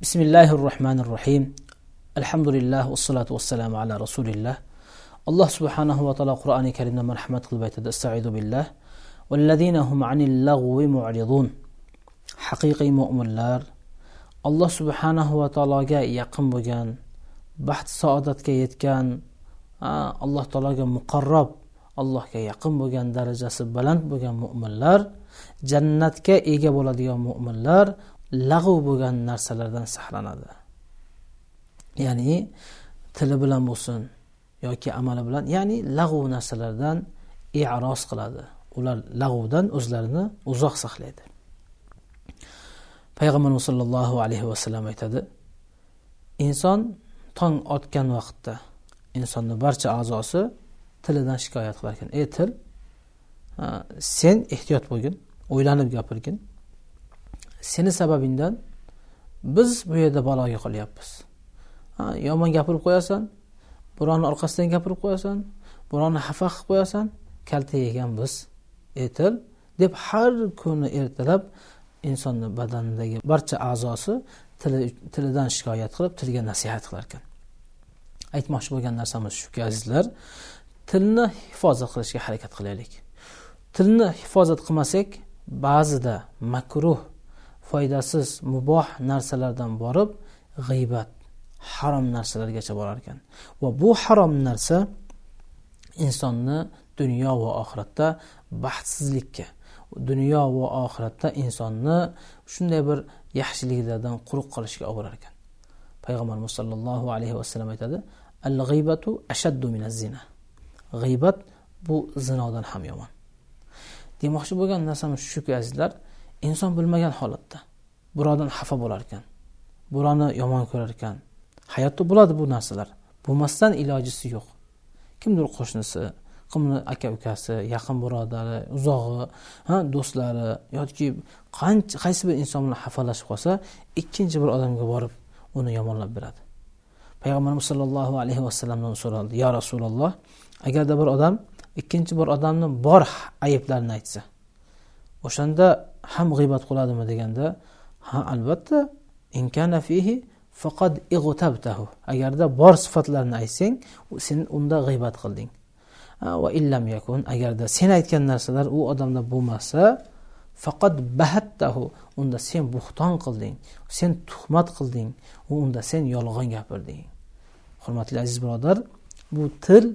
Bismillahirrahmanirrahim. Alhamdulillah wassalatu wassalamu ala rasulillah. Alloh subhanahu va taolo Qur'oni Karimda marhamat qilib aytadi: "Estaizu billah vallazina hum anil lagwi mu'ridun." Haqiqiy mu'minlar Alloh subhanahu va taologa yaqin bo'lgan, baxt saodatga yetgan, Alloh taologa muqarrab, Allohga yaqin bo'lgan, darajasi baland bo'lgan mu'minlar, jannatga ega bo'ladigan mu'minlar lag'v bo'lgan narsalardan saqlanadi. Ya'ni tili bilan bo'lsin yoki amali bilan, ya'ni lag'v narsalardan i'roz qiladi. Ular lag'vdan o'zlarini uzoq saqlaydi. Payg'ambarimiz sollallohu alayhi vasallam aytadi: inson tong otgan vaqtda insonning barcha a'zosi tilidan shikoyat qilar ekan. Ey til, sen ehtiyot bo'lgin, o'ylanib gapirgin. Seni sababingdan biz bu yerda baloga qolyapmiz. Yomon gapirib qo'yasan, birovni orqasidan gapirib qo'yasan, birovni xafa qilib qo'yasan, kalta yegan biz. Ey til, deb har kuni ertalab insonning badanidagi barcha a'zosi tilidan shikoyat qilib, tilga nasihat qilar ekan. Aytmoqchi bo'lgan narsamiz shuki, azizlar, tilni hifozat qilishga harakat qilaylik. Tilni hifozat qilmasak, ba'zida makruh, foydasiz, muboh narsalardan borib g'iybat, harom narsalargacha borar ekan. Va bu harom narsa insonni dunyo va oxiratda baxtsizlikka, dunyo va oxiratda insonni shunday bir yaxshiliklardan quruq qolishga olib borar ekan. Payg'ambarimiz sollallohu alayhi vasallam aytadi: "Al-g'ibatu ashaddu minaz-zina." G'iybat bu zinodan ham yomon. Demoqchi bo'lgan narsamiz shuki, azizlar, inson bilmagan holatda birovdan xafa bo'lar ekan, birovni yomon ko'rar ekan. Hayotda bo'ladi bu narsalar. Bo'lmasdan ilojisi yo'q. Kimdir qo'shnisi, kimdir aka-ukasi, yaqin birodari, uzog'i, do'stlari yoki qaysi bir inson bilan xafalashib qolsa, ikkinchi bir odamga borib uni yomonlab beradi. Payg'ambarimiz sollallohu alayhi vasallamdan so'raldi: "Ya Rasululloh, agarda bir odam ikkinchi bir odamning bor ayblarini aytsa, o'shanda ham g'iybat qiladimi?" deganda, "Ha, albatta, in kana fihi faqad ig'tabtahu." Agarda bor sifatlarini aytsang, sen unda g'iybat qilding. Va illam yakun, agarda sen aytgan narsalar u odamda bo'lmasa, faqad bahattahu, unda sen buxton qilding, sen tuhmat qilding, unda sen yolg'on gapirding. Hurmatli aziz birodar, bu til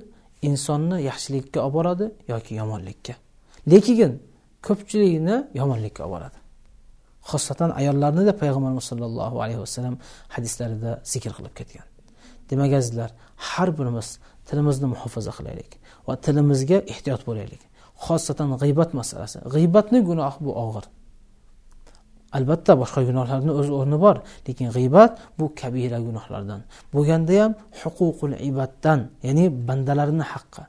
insonni yaxshilikka olib boradi yoki yomonlikka. Lekin ko'pchiligini yomonlikka olib boradi. Xossatan ayollarni da Payg'ambarimiz sollallohu alayhi vasallam hadislarida zikr qilib ketgan. Demak azizlar, har birimiz tilimizni muhofaza qilaylik va tilimizga ehtiyot bo'laylik. Xossatan g'iybat masalasi. G'iybatning gunohi bu og'ir. Albatta boshqa gunohlarning o'z o'rni bor, lekin g'iybat bu kabira gunohlardan. Bo'lganda ham huququl ibaddan, ya'ni bandalarning haqqi.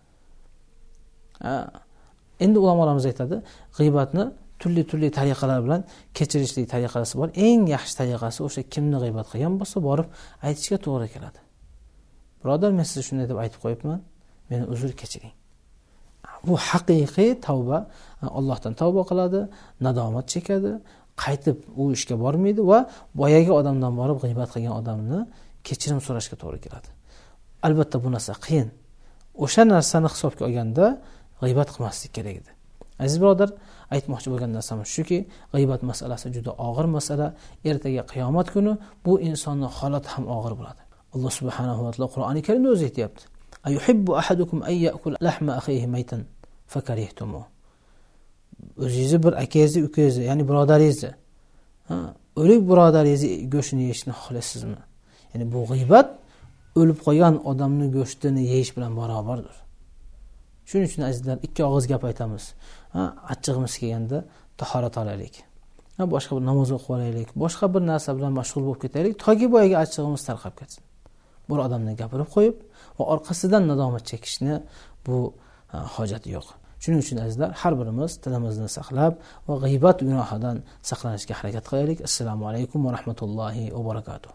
Endi ulamolarimiz aytadi, g'iybatni turli tariqalar bilan kechirishlik tariqasi bor. Eng yaxshi tariqasi o'sha kimni g'iybat qilgan bo'lsa, borib aytishga to'g'ri keladi. Birodar, men sizga shunday deb aytib qo'yibman, meni uzr kechiring. Bu haqiqiy tavba. Allohdan tavba qiladi, nadomat chekadi, qaytib u ishga bormaydi va boyagi odamdan borib g'iybat qilgan odamni kechirim so'rashga to'g'ri keladi. Albatta bu narsa qiyin. O'sha narsani hisobga olganda g'iybat qilmaslik kerak edi. Aziz birodar, aytmoqchi bo'lgan narsamiz shuki, g'iybat masalasi juda og'ir masala. Ertaga qiyomat kuni bu insonning holati ham og'ir bo'ladi. Alloh subhanahu va taolo Qur'oni Karimda o'zi aytayapti: "Ayuhibbu ahadukum ay ya'kul lahma akhihi maytan fakarihtumu." O'zingizni bir akangizni, ukangizni, ya'ni birodaringizni, o'lik birodaringizni go'shtini yeyishni xohlaysizmi? Ya'ni bu g'iybat o'lib qolgan odamning go'shtini yeyish bilan barobardir. Shuning uchun azizlar, ikki og'iz gap aytamiz. Achchig'imiz kelganda tahorat olaylik. Boshqa bir namoz o'qib olaylik, boshqa bir narsa bilan mashg'ul bo'lib ketaylik, toki boyaga achchig'imiz tarqab ketsin. Bir odamni gapirib qo'yib va orqasidan nadomat chekishni bu hojati yo'q. Shuning uchun azizlar, har birimiz tilimizni saqlab va g'iybat gunohidan saqlanishga harakat qilaylik. Assalomu alaykum va rahmatullohi va barakatuh.